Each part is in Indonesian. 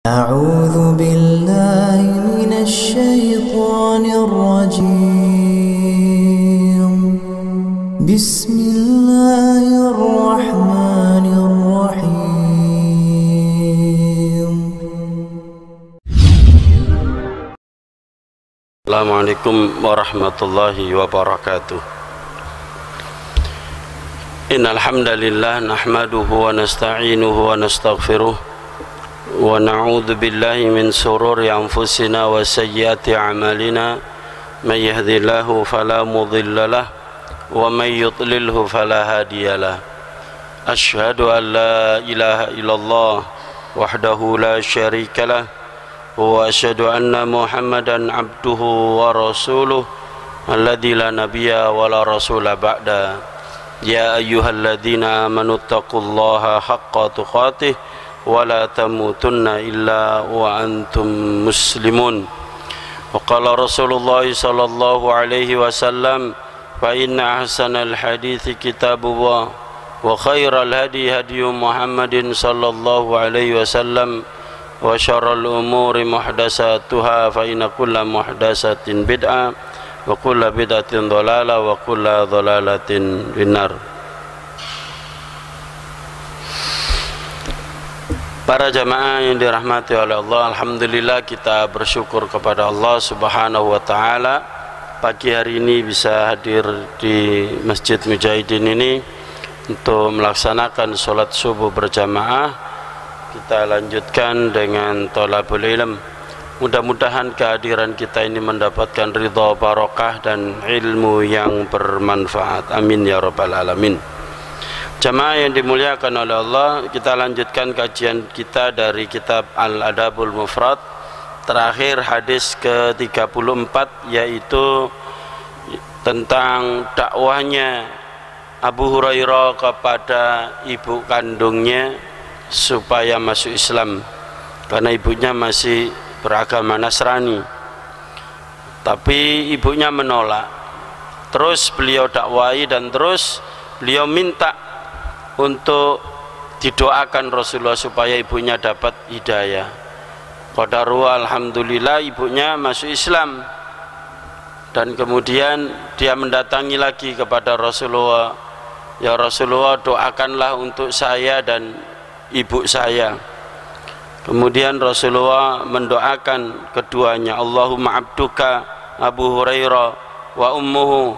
أعوذ بالله من الشيطان الرجيم بسم الله الرحمن الرحيم Assalamualaikum warahmatullahi wabarakatuh. Innal hamdalillah nahmaduhu wa nasta'inuhu wa nastaghfiruh wa na'udzu billahi min shururi anfusina wa sayyiati a'malina may yahdihillahu fala mudilla lahu wa may yudlilhu fala hadiyalah. Asyhadu an la ilaha illallah wahdahu la syarika lah wa asyhadu anna Muhammadan abduhu wa rasuluh alladzi la nabiyya wa la rasula ba'da. Ya ayyuhalladzina amanu taqullaha haqqa tuqatih wa la tamutunna illa wa antum muslimun. Wa qala Rasulullah sallallahu alaihi wasallam fa inna ahsanal hadithi kitabullah wa khairal hadi hadyu Muhammadin sallallahu alaihi wasallam wa syarrul umuri muhdatsatuha fa inna kulla muhdatsatin bid'ah wa kulla bid'atin dhalalah wa kulla dhalalatin finnar. Para jamaah yang dirahmati oleh Allah, alhamdulillah kita bersyukur kepada Allah Subhanahu wa taala pagi hari ini bisa hadir di Masjid Mujahidin ini untuk melaksanakan sholat subuh berjamaah. Kita lanjutkan dengan thalabul ilm. Mudah-mudahan kehadiran kita ini mendapatkan ridha barokah dan ilmu yang bermanfaat. Amin ya rabbal alamin. Jamaah yang dimuliakan oleh Allah, kita lanjutkan kajian kita dari kitab Al-Adabul Mufrad. Terakhir hadis ke-34 yaitu tentang dakwahnya Abu Hurairah kepada ibu kandungnya supaya masuk Islam karena ibunya masih beragama Nasrani, tapi ibunya menolak. Terus beliau dakwai dan terus beliau minta untuk didoakan Rasulullah supaya ibunya dapat hidayah. Qadarullah, alhamdulillah ibunya masuk Islam. Dan kemudian dia mendatangi lagi kepada Rasulullah, ya Rasulullah, doakanlah untuk saya dan ibu saya. Kemudian Rasulullah mendoakan keduanya, Allahumma abduka Abu Hurairah wa ummuhu,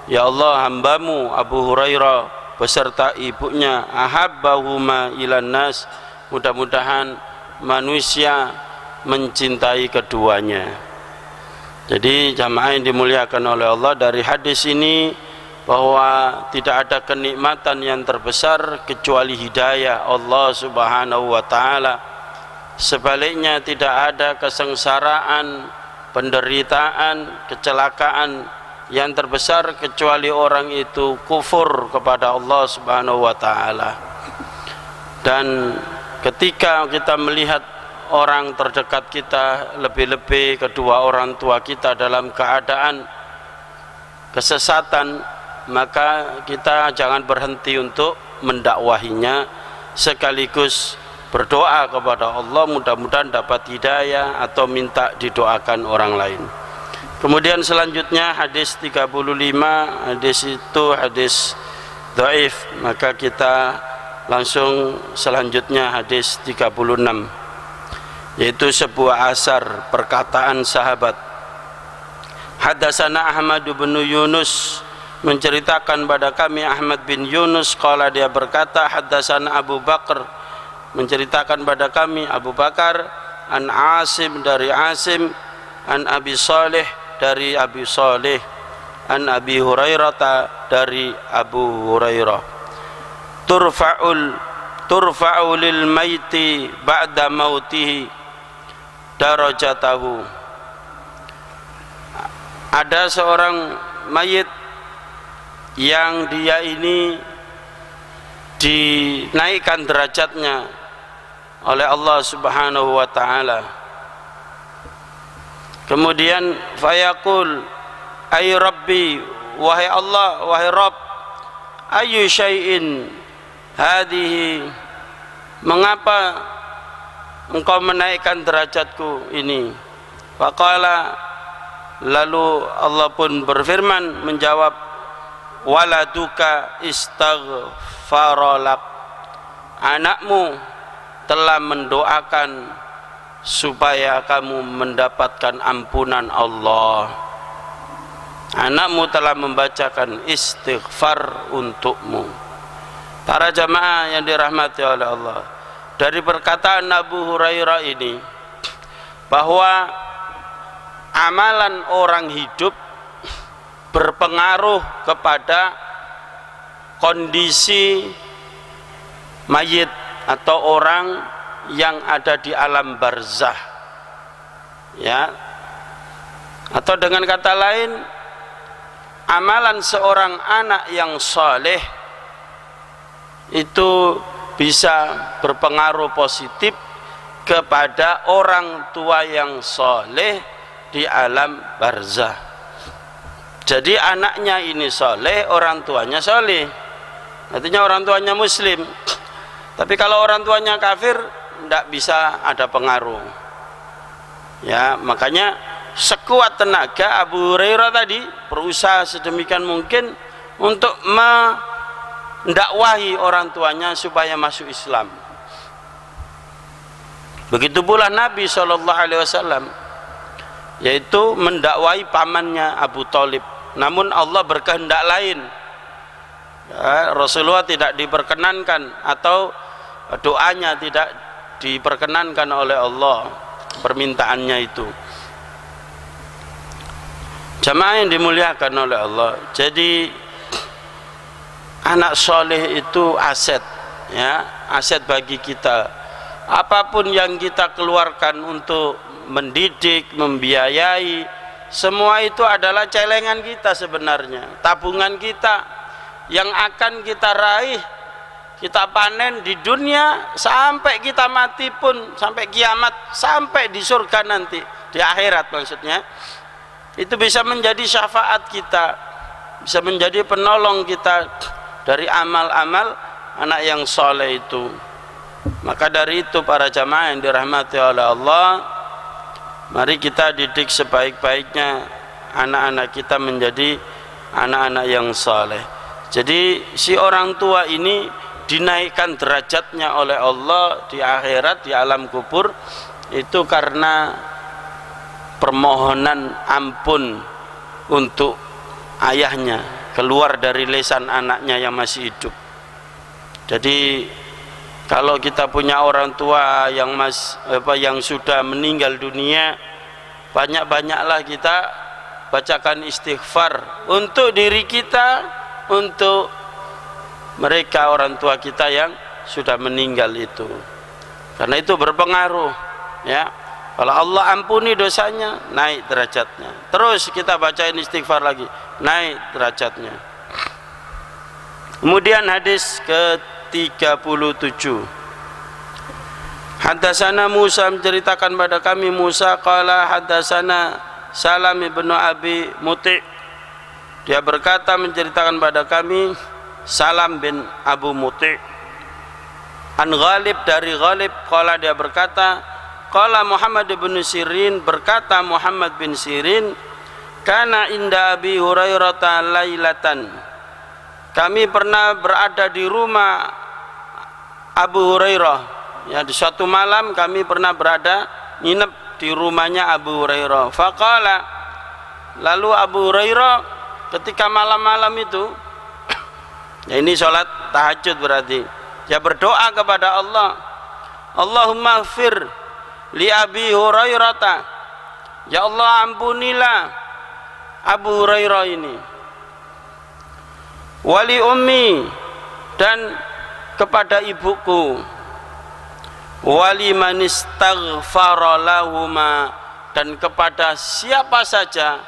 ya Allah, hambamu Abu Hurairah beserta ibunya, ahabbahuma ilan nas, mudah-mudahan manusia mencintai keduanya. Jadi jamaah yang dimuliakan oleh Allah, dari hadis ini bahwa tidak ada kenikmatan yang terbesar kecuali hidayah Allah Subhanahu wa taala. Sebaliknya tidak ada kesengsaraan, penderitaan, kecelakaan yang terbesar kecuali orang itu kufur kepada Allah Subhanahu wa taala. Dan ketika kita melihat orang terdekat kita, lebih-lebih kedua orang tua kita dalam keadaan kesesatan, maka kita jangan berhenti untuk mendakwahinya, sekaligus berdoa kepada Allah mudah-mudahan dapat hidayah atau minta didoakan orang lain. Kemudian selanjutnya hadis 35, hadis itu hadis dhaif, maka kita langsung selanjutnya hadis 36, yaitu sebuah asar perkataan sahabat. Hadatsana Ahmad bin Yunus, menceritakan pada kami Ahmad bin Yunus, qala dia berkata, hadatsana Abu Bakar, menceritakan pada kami Abu Bakar, an Asim dari Asim, an Abi Salih dari Abi Salih, an Abi Hurairah dari Abu Hurairah, turfa'u lil maiti ba'da mautihi darajatahu. Ada seorang mayit yang dia ini dinaikkan derajatnya oleh Allah Subhanahu wa taala. Kemudian fayaqul, ay rabbi, wahai Allah, wahai Rabb, ayu syai'in hadhihi, mengapa engkau menaikkan derajatku ini. Faqala, lalu Allah pun berfirman menjawab, waladuka istaghfaralak, anakmu telah mendoakan supaya kamu mendapatkan ampunan Allah. Anakmu telah membacakan istighfar untukmu. Para jamaah yang dirahmati oleh Allah, dari perkataan Abu Hurairah ini bahwa amalan orang hidup berpengaruh kepada kondisi mayit atau orang yang ada di alam barzah, ya, atau dengan kata lain, amalan seorang anak yang saleh itu bisa berpengaruh positif kepada orang tua yang saleh di alam barzah. Jadi anaknya ini saleh, orang tuanya saleh, artinya orang tuanya muslim. Tapi kalau orang tuanya kafir, tidak bisa ada pengaruh, ya. Makanya sekuat tenaga Abu Hurairah tadi berusaha sedemikian mungkin untuk mendakwahi orang tuanya supaya masuk Islam. Begitu pula Nabi SAW, yaitu mendakwahi pamannya Abu Thalib. Namun Allah berkehendak lain, ya, Rasulullah tidak diperkenankan atau doanya tidak diperkenankan oleh Allah, permintaannya itu. Jamaah yang dimuliakan oleh Allah, jadi anak soleh itu aset, ya, aset bagi kita. Apapun yang kita keluarkan untuk mendidik, membiayai, semua itu adalah celengan kita sebenarnya, tabungan kita yang akan kita raih, kita panen di dunia sampai kita mati pun, sampai kiamat, sampai di surga nanti, di akhirat maksudnya. Itu bisa menjadi syafaat kita, bisa menjadi penolong kita dari amal-amal anak yang soleh itu. Maka dari itu para jamaah yang dirahmati oleh Allah, mari kita didik sebaik-baiknya anak-anak kita menjadi anak-anak yang soleh. Jadi si orang tua ini dinaikkan derajatnya oleh Allah di akhirat, di alam kubur, itu karena permohonan ampun untuk ayahnya keluar dari lisan anaknya yang masih hidup. Jadi kalau kita punya orang tua yang yang sudah meninggal dunia, banyak-banyaklah kita bacakan istighfar untuk diri kita, untuk mereka orang tua kita yang sudah meninggal itu, karena itu berpengaruh, ya. Kalau Allah ampuni dosanya, naik derajatnya. Terus kita bacain istighfar lagi, naik derajatnya. Kemudian hadis ke-37, Haddatsana Musa, menceritakan pada kami Musa, qala haddatsana Salam ibnu Abi Muti', dia berkata menceritakan pada kami Salam bin Abu Muti', an Ghalib, dari Ghalib, qala dia berkata, qala Muhammad bin Sirin, berkata Muhammad bin Sirin, kana inda Abi Hurairah lailatan, kami pernah berada di rumah Abu Hurairah, ya, di suatu malam kami pernah berada nginep di rumahnya Abu Hurairah. Faqala, lalu Abu Hurairah ketika malam-malam itu, ya, ini sholat tahajud berarti, dia berdoa kepada Allah, Allahumma ighfir li Abi Hurairah, ya Allah ampunilah Abu Hurairah ini, wali ummi, dan kepada ibuku, wali man istaghfara lahuma, dan kepada siapa saja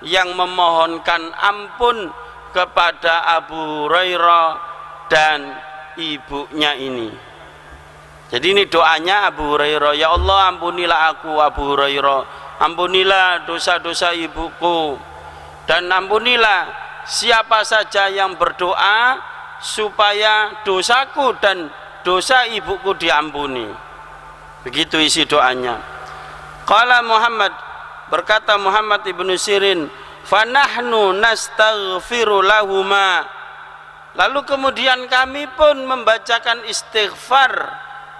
yang memohonkan ampun kepada Abu Hurairah dan ibunya ini. Jadi ini doanya Abu Hurairah, ya Allah ampunilah aku Abu Hurairah, ampunilah dosa-dosa ibuku, dan ampunilah siapa saja yang berdoa supaya dosaku dan dosa ibuku diampuni. Begitu isi doanya. Qala Muhammad, berkata Muhammad ibnu Sirin, fanahnu nastaghfiru lahuma. Lalu kemudian kami pun membacakan istighfar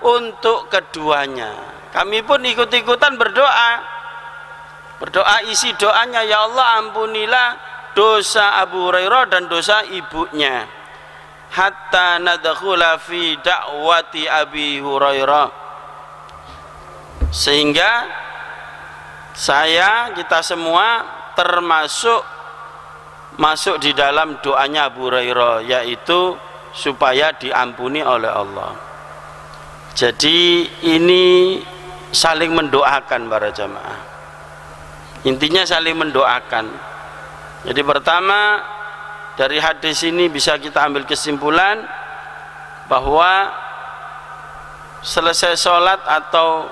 untuk keduanya. Kami pun ikut-ikutan berdoa. Berdoa isi doanya, ya Allah ampunilah dosa Abu Hurairah dan dosa ibunya. Hatta nadkhula fi da'wati Abi Hurairah. Sehingga kita semua termasuk masuk di dalam doanya Abu Hurairah, yaitu supaya diampuni oleh Allah. Jadi ini saling mendoakan para jamaah. Intinya saling mendoakan. Jadi pertama dari hadis ini bisa kita ambil kesimpulan bahwa selesai sholat atau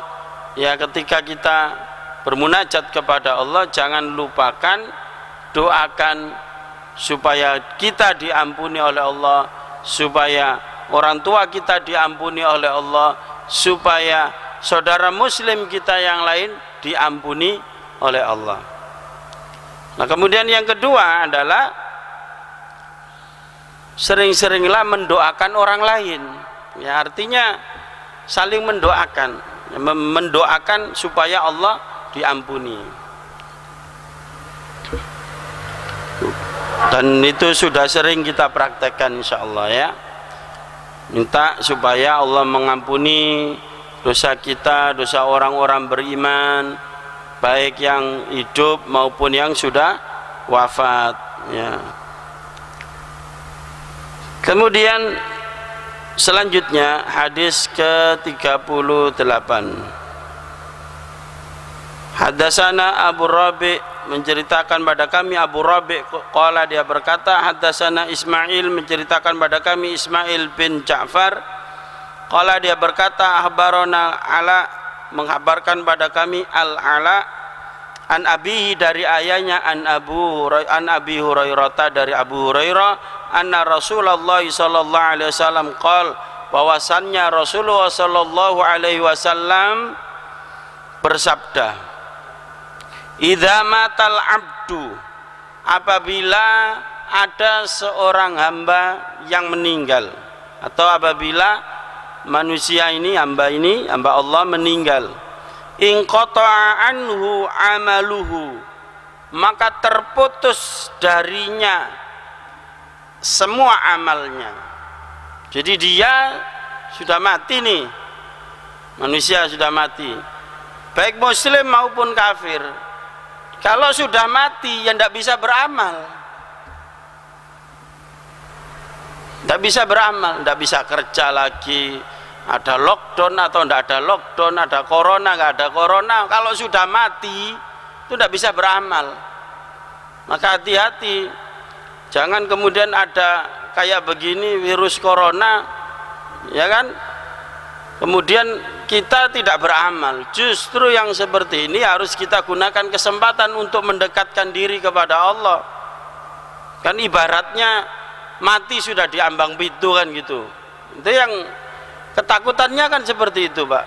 ya ketika kita bermunajat kepada Allah, jangan lupakan doakan supaya kita diampuni oleh Allah, supaya orang tua kita diampuni oleh Allah, supaya saudara muslim kita yang lain diampuni oleh Allah. Nah, kemudian yang kedua adalah sering-seringlah mendoakan orang lain. Ya, artinya saling mendoakan, mendoakan supaya Allah diampuni. Dan itu sudah sering kita praktekkan insyaallah ya. Minta supaya Allah mengampuni dosa kita, dosa orang-orang beriman, baik yang hidup maupun yang sudah wafat ya. Kemudian selanjutnya hadis ke-38. Haddatsana Abu Rabi' menceritakan pada kami Abu Rabi' qala dia berkata haddatsana Ismail menceritakan pada kami Ismail bin Ja'far qala dia berkata akhbarana Ala menghabarkan pada kami Al-Ala an abihi dari ayahnya an Abi Hurairah dari Abu Hurairah anna Rasulullah sallallahu alaihi wasallam qala bahwasannya Rasulullah sallallahu alaihi wasallam bersabda, idza matal abdu, apabila ada seorang hamba yang meninggal, atau apabila manusia ini, hamba Allah meninggal, in qata'a anhu amaluhu, maka terputus darinya semua amalnya. Jadi dia sudah mati nih, manusia sudah mati, baik muslim maupun kafir. Kalau sudah mati ya tidak bisa beramal, tidak bisa beramal, tidak bisa kerja lagi, ada lockdown atau tidak ada lockdown, ada corona nggak ada corona, kalau sudah mati itu tidak bisa beramal. Maka hati-hati, jangan kemudian ada kayak begini virus corona ya kan, kemudian kita tidak beramal. Justru yang seperti ini harus kita gunakan kesempatan untuk mendekatkan diri kepada Allah. Kan ibaratnya mati sudah di ambang pintu kan gitu. Itu yang ketakutannya kan seperti itu, Pak.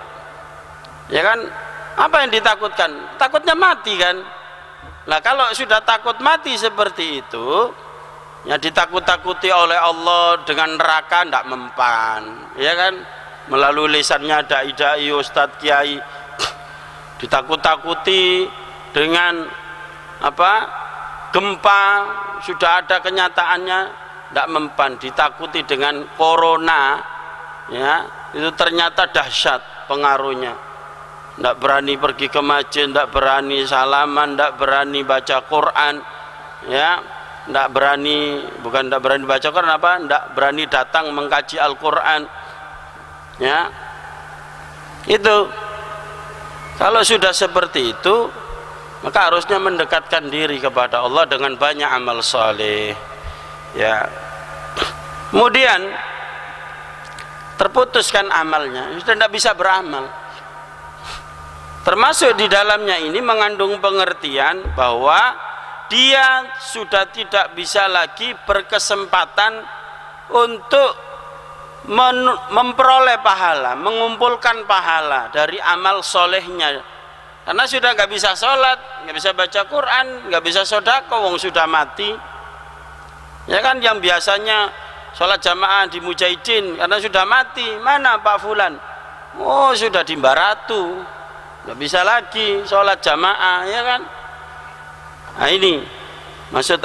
Ya kan? Apa yang ditakutkan? Takutnya mati kan? Nah, kalau sudah takut mati seperti itu, ya ditakut-takuti oleh Allah dengan neraka tidak mempan, ya kan? Melalui lisannya dai-dai, ustadz, kiai, ditakut-takuti dengan apa, gempa, sudah ada kenyataannya, tidak mempan. Ditakuti dengan corona, ya itu ternyata dahsyat pengaruhnya. Tidak berani pergi ke masjid, tidak berani salaman, tidak berani baca Quran, ya, tidak berani, bukan tidak berani baca Quran, apa? Tidak berani datang mengkaji Al-Quran. Ya, itu kalau sudah seperti itu, maka harusnya mendekatkan diri kepada Allah dengan banyak amal saleh. Ya, kemudian terputuskan amalnya, sudah tidak bisa beramal. Termasuk di dalamnya ini mengandung pengertian bahwa dia sudah tidak bisa lagi berkesempatan untuk memperoleh pahala, mengumpulkan pahala dari amal solehnya, karena sudah nggak bisa sholat, nggak bisa baca Quran, nggak bisa sodako, wong sudah mati. Ya kan, yang biasanya sholat jamaah di Mujahidin karena sudah mati, mana Pak Fulan? Oh, sudah di Baratu, nggak bisa lagi sholat jamaah, ya kan? Nah ini maksud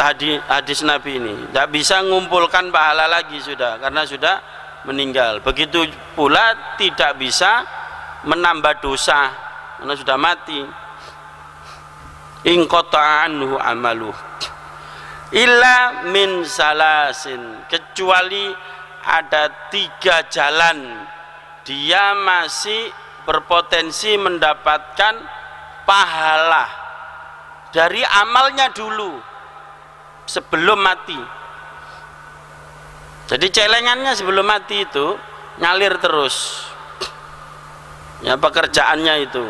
hadis Nabi ini, nggak bisa mengumpulkan pahala lagi sudah, karena sudah meninggal. Begitu pula tidak bisa menambah dosa karena sudah mati. In qata'a anhu amaluh illa min salasin, kecuali ada 3 jalan dia masih berpotensi mendapatkan pahala dari amalnya dulu sebelum mati. Jadi celengannya sebelum mati itu ngalir terus ya pekerjaannya itu.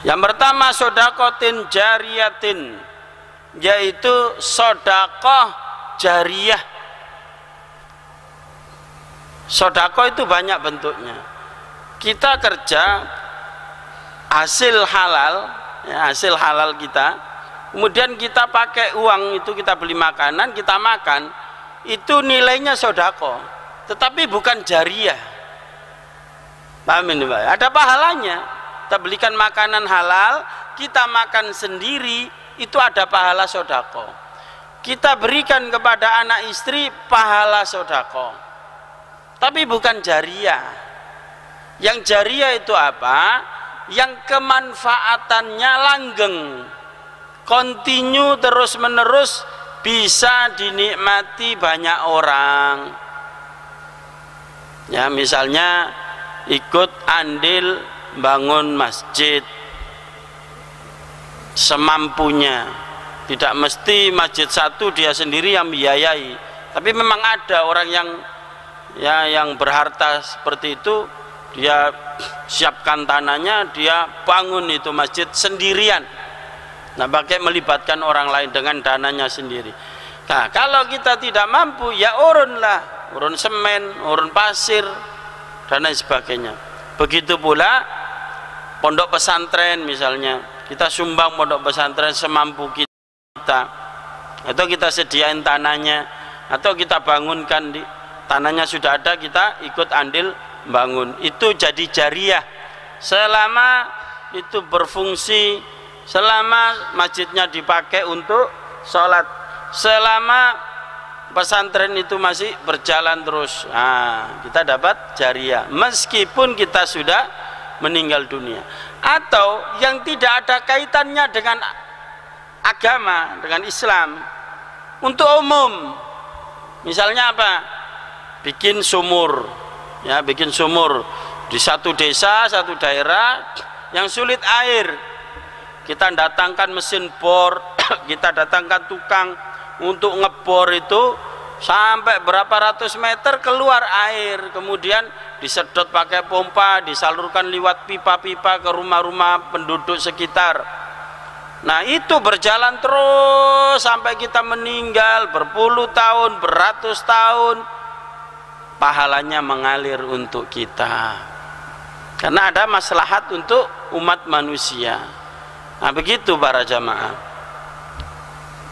Yang pertama sodakotin jariyatin, yaitu sodakoh jariyah. Sodakoh itu banyak bentuknya. Kita kerja hasil halal, ya, hasil halal kita, kemudian kita pakai uang itu, kita beli makanan, kita makan, itu nilainya sodako, tetapi bukan jariyah. Paham ini Pak? Ada pahalanya. Kita belikan makanan halal, kita makan sendiri, itu ada pahala sodako. Kita berikan kepada anak istri, pahala sodako, tapi bukan jariyah. Yang jariyah itu apa? Yang kemanfaatannya langgeng, kontinu terus menerus, bisa dinikmati banyak orang. Ya, misalnya ikut andil bangun masjid semampunya, tidak mesti masjid satu dia sendiri yang biayai, tapi memang ada orang yang berharta seperti itu, dia siapkan tanahnya, dia bangun itu masjid sendirian. Nah, pakai melibatkan orang lain dengan dananya sendiri. Nah, kalau kita tidak mampu, ya urunlah, urun semen, urun pasir, dan lain sebagainya. Begitu pula pondok pesantren misalnya, kita sumbang pondok pesantren semampu kita, atau kita sediain tanahnya, atau kita bangunkan di tanahnya sudah ada, kita ikut andil bangun. Itu jadi jariyah selama itu berfungsi, selama masjidnya dipakai untuk sholat, selama pesantren itu masih berjalan terus. Nah, kita dapat jariyah meskipun kita sudah meninggal dunia. Atau yang tidak ada kaitannya dengan agama, dengan Islam, untuk umum. Misalnya apa? Bikin sumur, ya, bikin sumur di satu desa, satu daerah yang sulit air. Kita datangkan mesin bor, kita datangkan tukang untuk ngebor itu sampai berapa ratus meter keluar air, kemudian disedot pakai pompa, disalurkan lewat pipa-pipa ke rumah-rumah penduduk sekitar. Nah, itu berjalan terus sampai kita meninggal, berpuluh tahun, beratus tahun, pahalanya mengalir untuk kita karena ada maslahat untuk umat manusia. Nah, begitu para jamaah.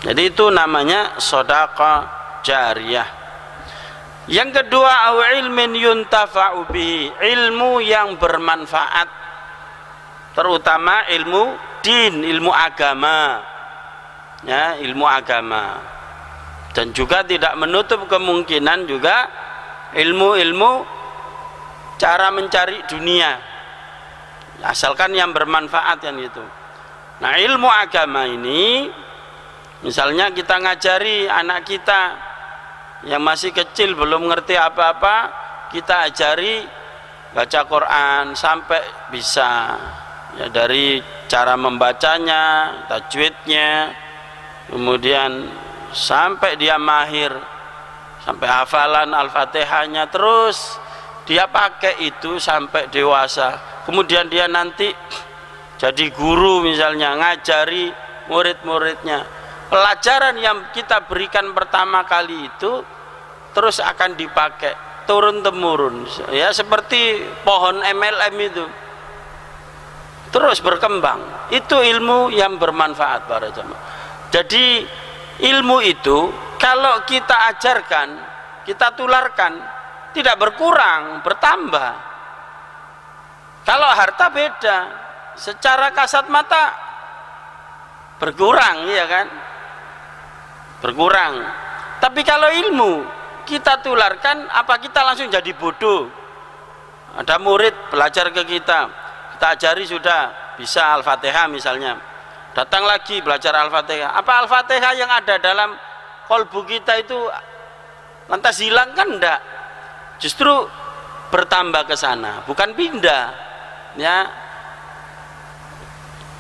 Jadi itu namanya sedekah jariyah. Yang kedua, au ilmin yuntafa'u bihi, ilmu yang bermanfaat, terutama ilmu din, ilmu agama, ya, ilmu agama. Dan juga tidak menutup kemungkinan juga ilmu-ilmu cara mencari dunia, asalkan yang bermanfaat yang itu. Nah, ilmu agama ini misalnya kita ngajari anak kita yang masih kecil belum ngerti apa-apa, kita ajari baca Quran sampai bisa, ya, dari cara membacanya, tajwidnya, kemudian sampai dia mahir, sampai hafalan Al-Fatihahnya, terus dia pakai itu sampai dewasa. Kemudian dia nanti jadi guru misalnya, ngajari murid-muridnya. Pelajaran yang kita berikan pertama kali itu terus akan dipakai turun temurun, ya seperti pohon MLM itu terus berkembang. Itu ilmu yang bermanfaat para jamaah. Jadi ilmu itu kalau kita ajarkan, kita tularkan, tidak berkurang, bertambah. Kalau harta beda, secara kasat mata berkurang, ya kan? Berkurang. Tapi kalau ilmu kita tularkan, apa kita langsung jadi bodoh? Ada murid belajar ke kita, kita ajari sudah bisa Al-Fatihah misalnya, datang lagi belajar Al-Fatihah. Apa Al-Fatihah yang ada dalam kolbu kita itu lantas hilang? Kan enggak, justru bertambah ke sana, bukan pindah, ya,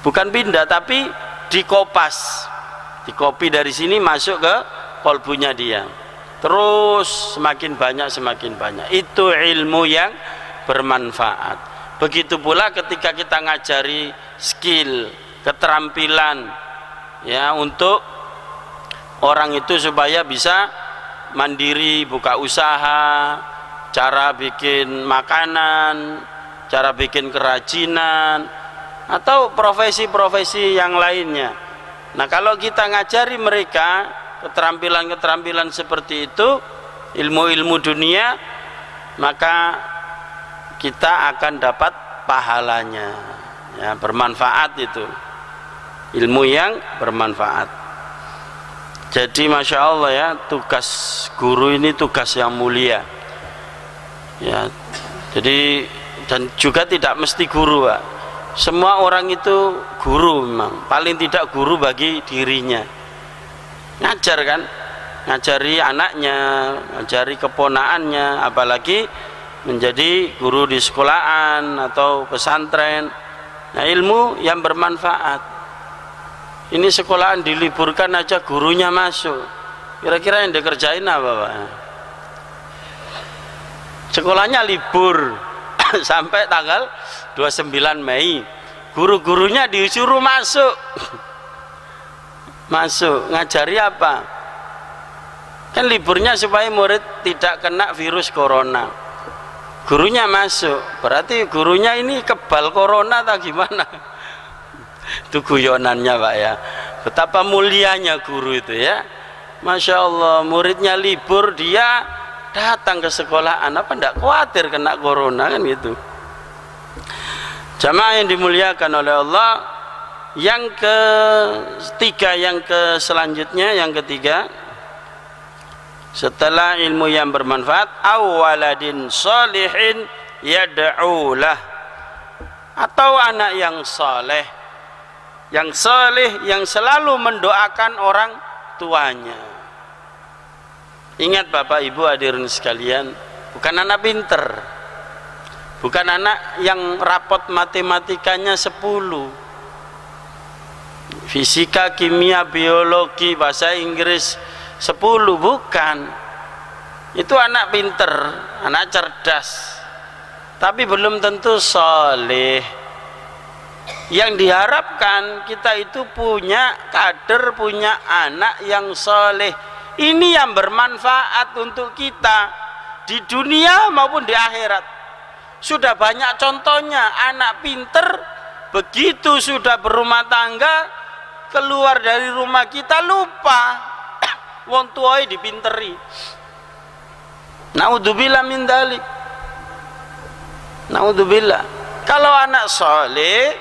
bukan pindah, tapi dikopas, dikopi dari sini masuk ke kolbunya dia, terus semakin banyak semakin banyak. Itu ilmu yang bermanfaat. Begitu pula ketika kita ngajari skill, keterampilan, ya, untuk orang itu supaya bisa mandiri, buka usaha, cara bikin makanan, cara bikin kerajinan, atau profesi-profesi yang lainnya. Nah, kalau kita ngajari mereka keterampilan-keterampilan seperti itu, ilmu-ilmu dunia, maka kita akan dapat pahalanya, ya, bermanfaat. Itu ilmu yang bermanfaat. Jadi Masya Allah, ya, tugas guru ini tugas yang mulia, ya. Jadi, dan juga tidak mesti guru, Pak. Semua orang itu guru memang, paling tidak guru bagi dirinya. Ngajar kan, ngajari anaknya, ngajari keponaannya, apalagi menjadi guru di sekolahan atau pesantren. Nah, ilmu yang bermanfaat. Ini sekolahan diliburkan aja gurunya masuk, kira-kira yang dikerjain apa, Pak? Sekolahnya libur sampai tanggal 29 Mei, guru-gurunya disuruh masuk. Masuk, ngajari apa? Kan liburnya supaya murid tidak kena virus corona. Gurunya masuk, berarti gurunya ini kebal corona atau gimana? Itu guyonannya, Pak, ya. Betapa mulianya guru itu, ya. Masya Allah, muridnya libur, dia datang ke sekolahan, apa enggak khawatir kena corona, kan gitu. Jamaah yang dimuliakan oleh Allah, yang ketiga, selanjutnya, yang ketiga, setelah ilmu yang bermanfaat, awaladin sholihin yad'ulah, atau anak yang soleh, yang selalu mendoakan orang tuanya. Ingat Bapak Ibu hadirin sekalian, bukan anak pinter, bukan anak yang rapot matematikanya 10, fisika, kimia, biologi, bahasa Inggris 10, bukan. Itu anak pinter, anak cerdas, tapi belum tentu soleh. Yang diharapkan kita itu punya kader, punya anak yang soleh. Ini yang bermanfaat untuk kita di dunia maupun di akhirat. Sudah banyak contohnya, anak pinter begitu sudah berumah tangga, keluar dari rumah kita lupa wong tuai dipinteri. Naudzubillah min dzalik. Naudzubillah. Kalau anak soleh,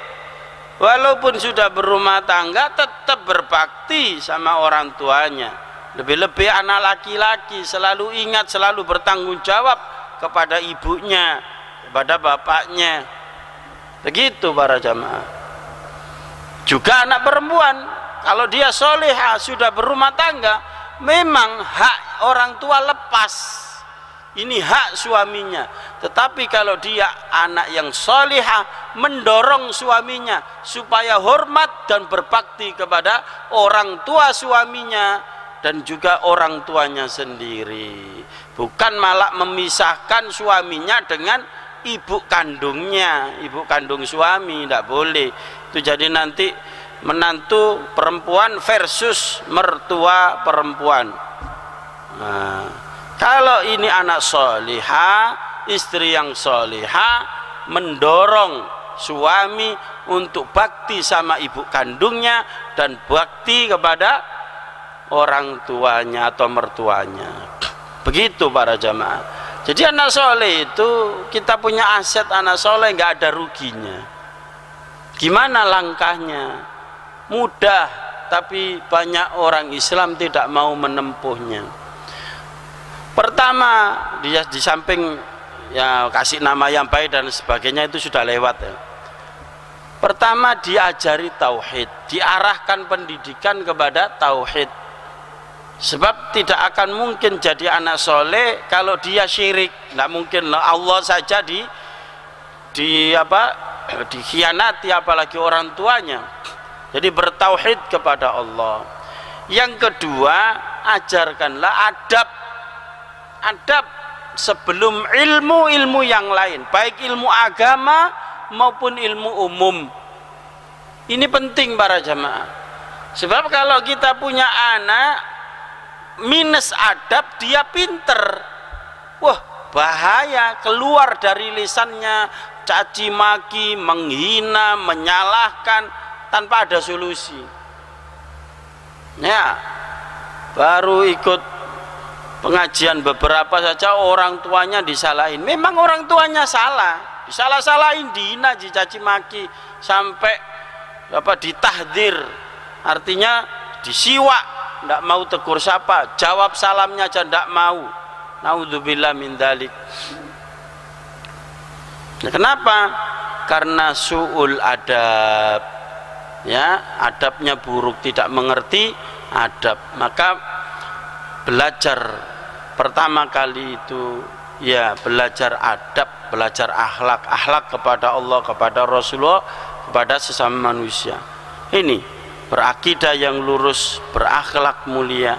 walaupun sudah berumah tangga, tetap berbakti sama orang tuanya. Lebih-lebih anak laki-laki selalu ingat, selalu bertanggung jawab kepada ibunya, kepada bapaknya. Begitu para jamaah. Juga anak perempuan, kalau dia solehah, sudah berumah tangga, memang hak orang tua lepas, ini hak suaminya. Tetapi kalau dia anak yang solehah, mendorong suaminya supaya hormat dan berbakti kepada orang tua suaminya dan juga orang tuanya sendiri, bukan malah memisahkan suaminya dengan ibu kandungnya, ibu kandung suami. Tidak boleh. Itu jadi nanti menantu perempuan versus mertua perempuan. Nah, Kalau ini anak solihah, istri yang solihah, mendorong suami untuk bakti sama ibu kandungnya dan bakti kepada orang tuanya atau mertuanya. Begitu para jamaah. Jadi anak soleh itu, kita punya aset anak soleh, nggak ada ruginya. Gimana langkahnya? Mudah, tapi banyak orang Islam tidak mau menempuhnya. Pertama, dia di samping ya kasih nama yang baik dan sebagainya itu sudah lewat ya. Pertama, diajari tauhid, diarahkan pendidikan kepada tauhid. Sebab tidak akan mungkin jadi anak soleh kalau dia syirik. Tidak mungkin Allah saja dikhianati, apalagi orang tuanya. Jadi bertauhid kepada Allah. Yang kedua, ajarkanlah adab sebelum ilmu yang lain, baik ilmu agama maupun ilmu umum. Ini penting para jamaah. Sebab kalau kita punya anak minus adab, dia pinter, wah bahaya, keluar dari lisannya caci maki, menghina, menyalahkan tanpa ada solusi. Ya, baru ikut pengajian beberapa saja orang tuanya disalahin. Memang orang tuanya salah, disalah-salahin, dihina, dicaci maki, sampai ditahdir, artinya disiwak, tidak mau tegur sapa, jawab salamnya aja tidak mau. Naudzubillah min dzalik. Nah, kenapa? Karena su'ul adab, ya, adabnya buruk, tidak mengerti adab. Maka belajar pertama kali itu ya belajar adab, belajar akhlak kepada Allah, kepada Rasulullah, kepada sesama manusia. Ini berakidah yang lurus, berakhlak mulia,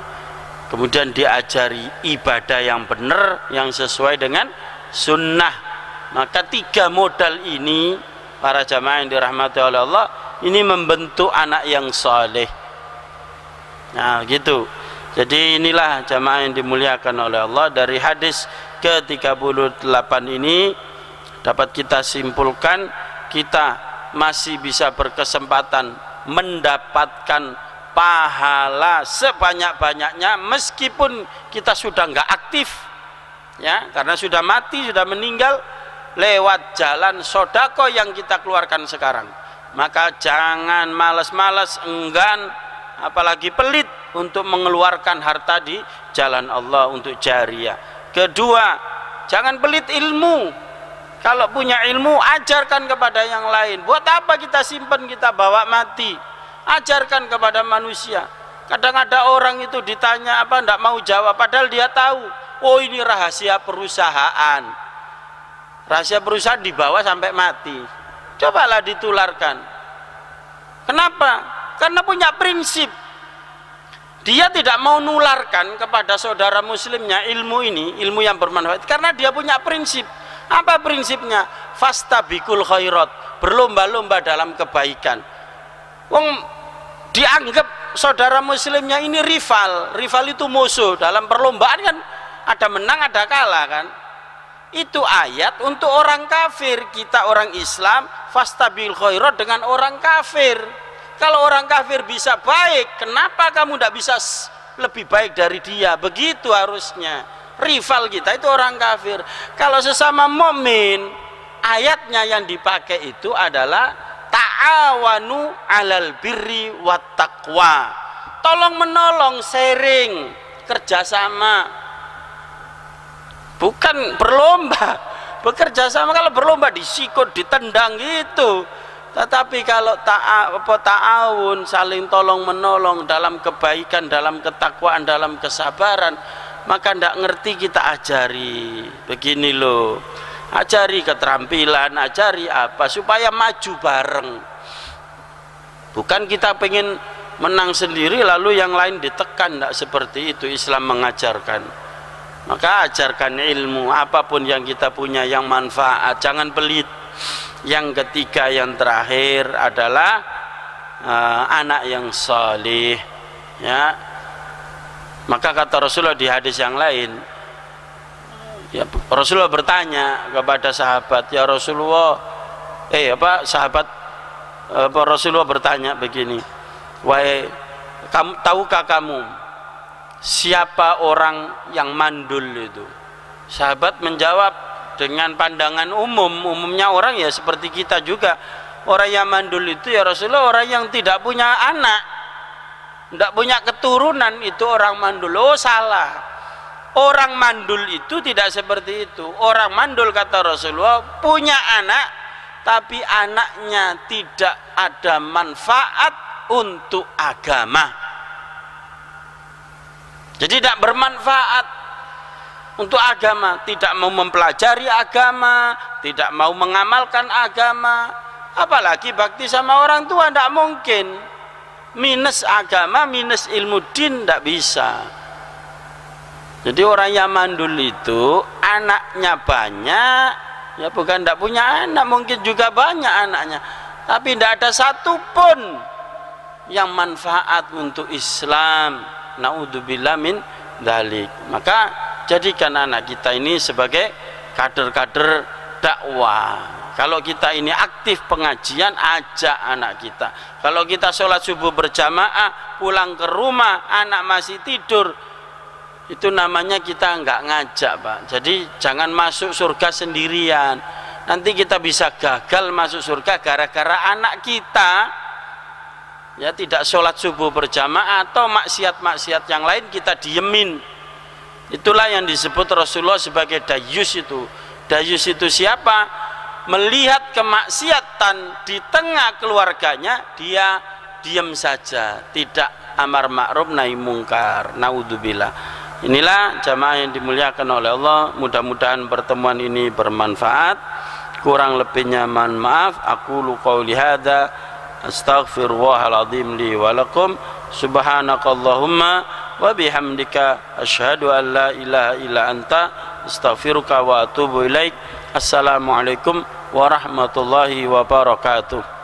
kemudian diajari ibadah yang benar, yang sesuai dengan sunnah. Maka tiga modal ini para jamaah yang dirahmati oleh Allah, ini membentuk anak yang saleh. Nah gitu. Jadi inilah jamaah yang dimuliakan oleh Allah. Dari hadis ke-38 ini dapat kita simpulkan, kita masih bisa berkesempatan mendapatkan pahala sebanyak-banyaknya meskipun kita sudah nggak aktif, ya, karena sudah mati, sudah meninggal, lewat jalan sodako yang kita keluarkan sekarang. Maka jangan malas-malas, enggan, apalagi pelit untuk mengeluarkan harta di jalan Allah untuk jariah. Kedua, jangan pelit ilmu. Kalau punya ilmu, ajarkan kepada yang lain. Buat apa kita simpan, kita bawa mati? Ajarkan kepada manusia. Kadang ada orang itu ditanya apa, tidak mau jawab, padahal dia tahu, oh ini rahasia perusahaan. Rahasia perusahaan dibawa sampai mati. Cobalah ditularkan. Kenapa? Karena punya prinsip. Dia tidak mau nularkan kepada saudara muslimnya ilmu ini, ilmu yang bermanfaat, karena dia punya prinsip. Apa prinsipnya? Fastabikul khairat, berlomba-lomba dalam kebaikan. Wong dianggap saudara muslimnya ini rival itu musuh. Dalam perlombaan kan ada menang ada kalah kan. Itu ayat untuk orang kafir. Kita orang Islam fastabil khairat dengan orang kafir. Kalau orang kafir bisa baik, kenapa kamu tidak bisa lebih baik dari dia? Begitu harusnya. Rival kita itu orang kafir. Kalau sesama mukmin, ayatnya yang dipakai itu adalah ta'awanu 'alal birri wat taqwa. Tolong menolong, sharing, kerjasama. Bukan berlomba, bekerja sama. Kalau berlomba disikut, ditendang gitu. Tetapi kalau ta'awun, saling tolong menolong dalam kebaikan, dalam ketakwaan, dalam kesabaran, maka tidak ngerti kita ajari. Begini loh, ajari keterampilan, ajari apa supaya maju bareng. Bukan kita pengen menang sendiri lalu yang lain ditekan, tidak seperti itu Islam mengajarkan. Maka ajarkan ilmu, apapun yang kita punya yang manfaat, jangan pelit. Yang ketiga, yang terakhir adalah anak yang salih, ya. Maka kata Rasulullah di hadis yang lain, Ya, Rasulullah bertanya kepada sahabat, ya Rasulullah, Rasulullah bertanya begini, wahai tahukah kamu siapa orang yang mandul itu? Sahabat menjawab dengan pandangan umumnya orang ya seperti kita juga. Orang yang mandul itu ya Rasulullah orang yang tidak punya anak, tidak punya keturunan, itu orang mandul. Oh salah, orang mandul itu tidak seperti itu. Orang mandul kata Rasulullah punya anak, tapi anaknya tidak ada manfaat untuk agama. Jadi tidak bermanfaat untuk agama, tidak mau mempelajari agama, tidak mau mengamalkan agama, apalagi bakti sama orang tua, tidak mungkin. Minus agama, minus ilmu din, tidak bisa. Jadi orang yang mandul itu anaknya banyak, ya bukan tidak punya anak, mungkin juga banyak anaknya, tapi tidak ada satupun yang manfaat untuk Islam. Naudzubillah min dzalik. Maka jadikan anak kita ini sebagai kader-kader dakwah. Kalau kita ini aktif pengajian, ajak anak kita. Kalau kita sholat subuh berjamaah, pulang ke rumah anak masih tidur, itu namanya kita nggak ngajak, Pak. Jadi jangan masuk surga sendirian. Nanti kita bisa gagal masuk surga gara-gara anak kita ya tidak sholat subuh berjamaah atau maksiat-maksiat yang lain kita diemin. Itulah yang disebut Rasulullah sebagai dayus itu. Dayus itu siapa? Melihat kemaksiatan di tengah keluarganya, dia diam saja, tidak amar ma'ruf nahi mungkar. Naudzubillah. Inilah jamaah yang dimuliakan oleh Allah. Mudah-mudahan pertemuan ini bermanfaat. Kurang lebihnya mohon maaf. Aku qouli hadza astaghfirullahaladzim li walakum. Subhanakallahumma wa bihamdika asyhadu an la ilaha illa anta astaghfiruka wa atubu ilaik. Assalamualaikum warahmatullahi wabarakatuh.